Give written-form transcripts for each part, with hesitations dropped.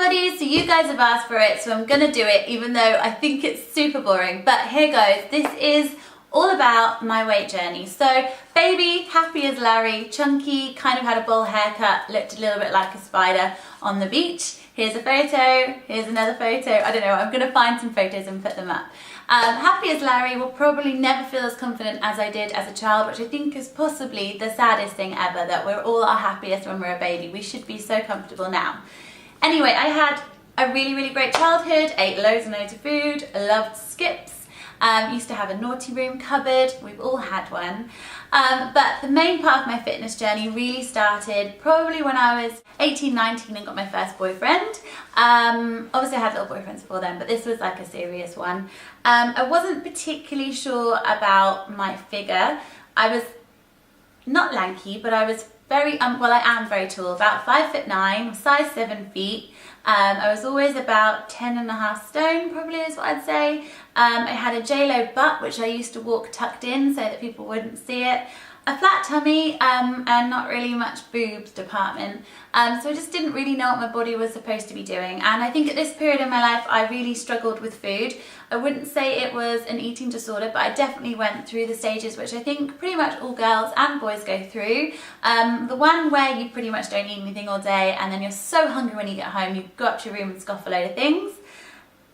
buddies, so you guys have asked for it, so I'm gonna do it even though I think it's super boring. But here goes. This is all about my weight journey. So baby, happy as Larry, chunky, kind of had a bowl haircut, looked a little bit like a spider on the beach. Here's a photo, here's another photo. I don't know, I'm gonna find some photos and put them up. Happy as Larry, will probably never feel as confident as I did as a child, which I think is possibly the saddest thing ever, that we're all our happiest when we're a baby. We should be so comfortable now. Anyway, I had a really great childhood, ate loads and loads of food, loved skips, used to have a naughty room cupboard, we've all had one. But the main part of my fitness journey really started probably when I was 18, 19 and got my first boyfriend. Obviously I had little boyfriends before then, but this was like a serious one. I wasn't particularly sure about my figure. I was not lanky, but I was very, well, I am very tall, about 5'9", size 7 feet. I was always about 10.5 stone, probably is what I'd say. I had a J-Lo butt, which I used to walk tucked in so that people wouldn't see it. A flat tummy, and not really much boobs department. So I just didn't really know what my body was supposed to be doing. And I think at this period in my life, I really struggled with food. I wouldn't say it was an eating disorder, but I definitely went through the stages, which I think pretty much all girls and boys go through. The one where you pretty much don't eat anything all day, and then you're so hungry when you get home, you go up to your room and scoff a load of things.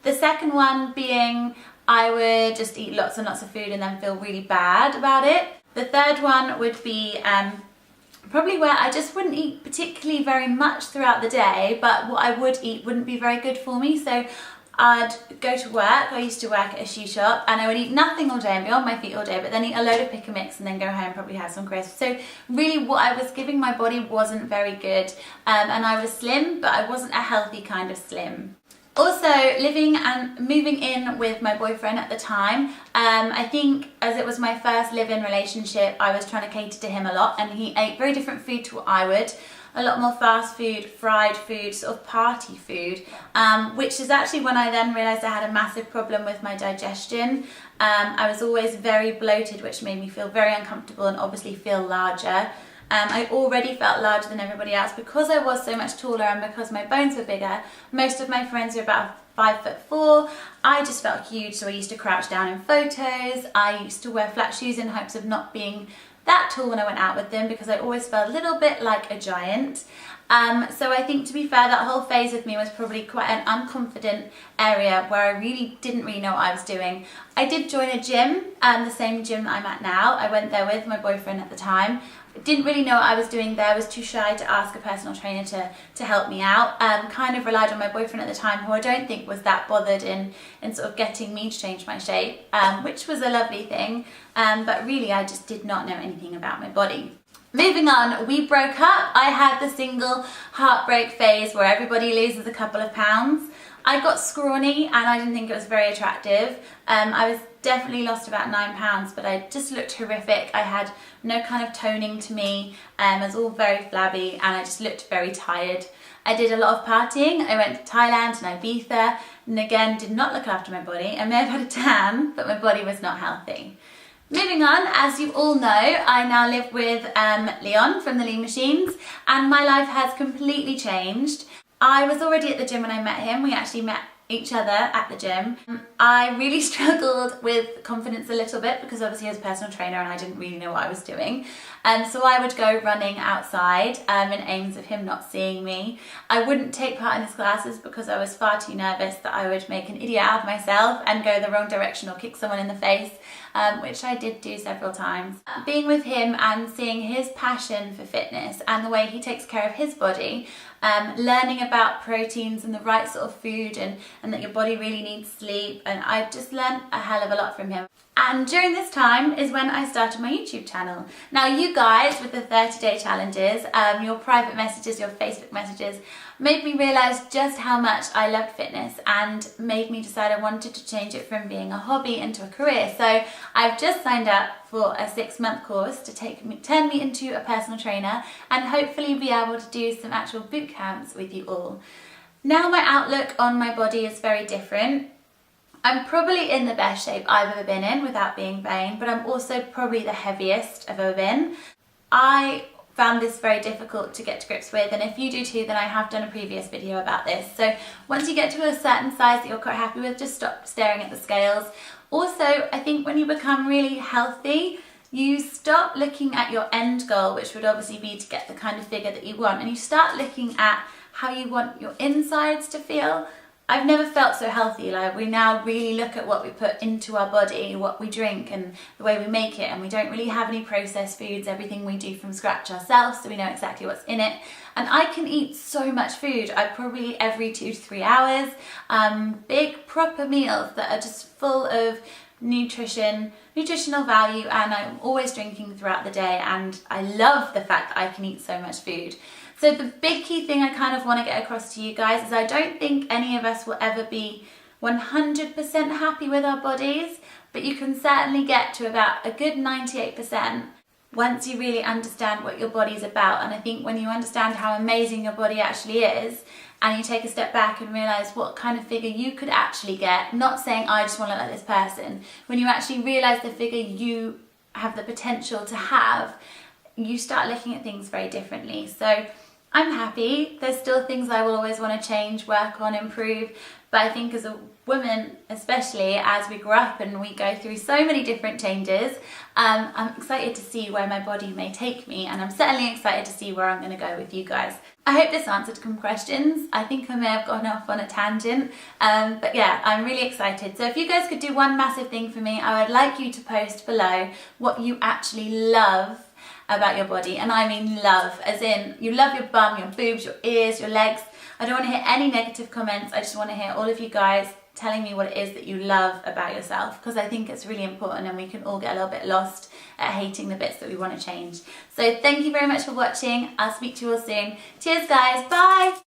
The second one being, I would just eat lots and lots of food and then feel really bad about it. The third one would be probably where I just wouldn't eat particularly very much throughout the day, but what I would eat wouldn't be very good for me. So I'd go to work, I used to work at a shoe shop, and I would eat nothing all day and be on my feet all day, but then eat a load of pick and mix and then go home, probably have some crisps. So really what I was giving my body wasn't very good, and I was slim, but I wasn't a healthy kind of slim. Also, living and moving in with my boyfriend at the time, I think as it was my first live-in relationship, I was trying to cater to him a lot, and he ate very different food to what I would. A lot more fast food, fried food, sort of party food, which is actually when I then realised I had a massive problem with my digestion. I was always very bloated, which made me feel very uncomfortable and obviously feel larger. I already felt larger than everybody else because I was so much taller and because my bones were bigger. Most of my friends were about 5'4". I just felt huge, so I used to crouch down in photos. I used to wear flat shoes in hopes of not being that tall when I went out with them because I always felt a little bit like a giant. So I think, to be fair, that whole phase of me was probably quite an unconfident area where I really didn't know what I was doing. I did join a gym, the same gym that I'm at now. I went there with my boyfriend at the time. Didn't really know what I was doing there, was too shy to ask a personal trainer to help me out. Kind of relied on my boyfriend at the time, who I don't think was that bothered in sort of getting me to change my shape, which was a lovely thing, but really I just did not know anything about my body. Moving on, we broke up. I had the single heartbreak phase where everybody loses a couple of pounds. I got scrawny and I didn't think it was very attractive. I was definitely lost about 9 pounds, but I just looked horrific. I had no kind of toning to me. I was all very flabby and I just looked very tired. I did a lot of partying. I went to Thailand and Ibiza, and again did not look after my body. I may have had a tan, but my body was not healthy. Moving on, as you all know, I now live with Leon from the Lean Machines, and my life has completely changed. I was already at the gym when I met him. We actually met each other at the gym. I really struggled with confidence a little bit because obviously I was a personal trainer and I didn't really know what I was doing. So I would go running outside in aims of him not seeing me. I wouldn't take part in his classes because I was far too nervous that I would make an idiot out of myself and go the wrong direction or kick someone in the face, which I did do several times. Being with him and seeing his passion for fitness and the way he takes care of his body, learning about proteins and the right sort of food and that your body really needs sleep, and I just learned a hell of a lot from him. And during this time is when I started my YouTube channel. Now you guys, with the 30-day challenges, your private messages, your Facebook messages, made me realise just how much I loved fitness and made me decide I wanted to change it from being a hobby into a career. So I've just signed up for a 6-month course to turn me into a personal trainer and hopefully be able to do some actual boot camps with you all. Now my outlook on my body is very different. I'm probably in the best shape I've ever been in without being vain, but I'm also probably the heaviest I've ever been. I found this very difficult to get to grips with, and if you do too, then I have done a previous video about this. So once you get to a certain size that you're quite happy with, just stop staring at the scales. Also, I think when you become really healthy, you stop looking at your end goal, which would obviously be to get the kind of figure that you want, and you start looking at how you want your insides to feel. I've never felt so healthy. Like, we now really look at what we put into our body, what we drink and the way we make it, and we don't really have any processed foods. Everything we do from scratch ourselves, so we know exactly what's in it. And I can eat so much food. I probably every 2 to 3 hours, big proper meals that are just full of nutritional value, and I'm always drinking throughout the day, and I love the fact that I can eat so much food. So the big key thing I kind of want to get across to you guys is I don't think any of us will ever be 100% happy with our bodies, but you can certainly get to about a good 98% once you really understand what your body's about. And I think when you understand how amazing your body actually is, and you take a step back and realise what kind of figure you could actually get, not saying I just want to look like this person, when you actually realise the figure you have the potential to have, you start looking at things very differently. So I'm happy. There's still things I will always want to change, work on, improve, but I think as a woman, especially as we grow up and we go through so many different changes, I'm excited to see where my body may take me, and I'm certainly excited to see where I'm going to go with you guys. I hope this answered some questions. I think I may have gone off on a tangent, but yeah, I'm really excited. So if you guys could do one massive thing for me, I would like you to post below what you actually love about your body, and I mean love, as in you love your bum, your boobs, your ears, your legs. I don't want to hear any negative comments. I just want to hear all of you guys telling me what it is that you love about yourself, because I think it's really important, and we can all get a little bit lost at hating the bits that we want to change. So thank you very much for watching. I'll speak to you all soon. Cheers guys, bye!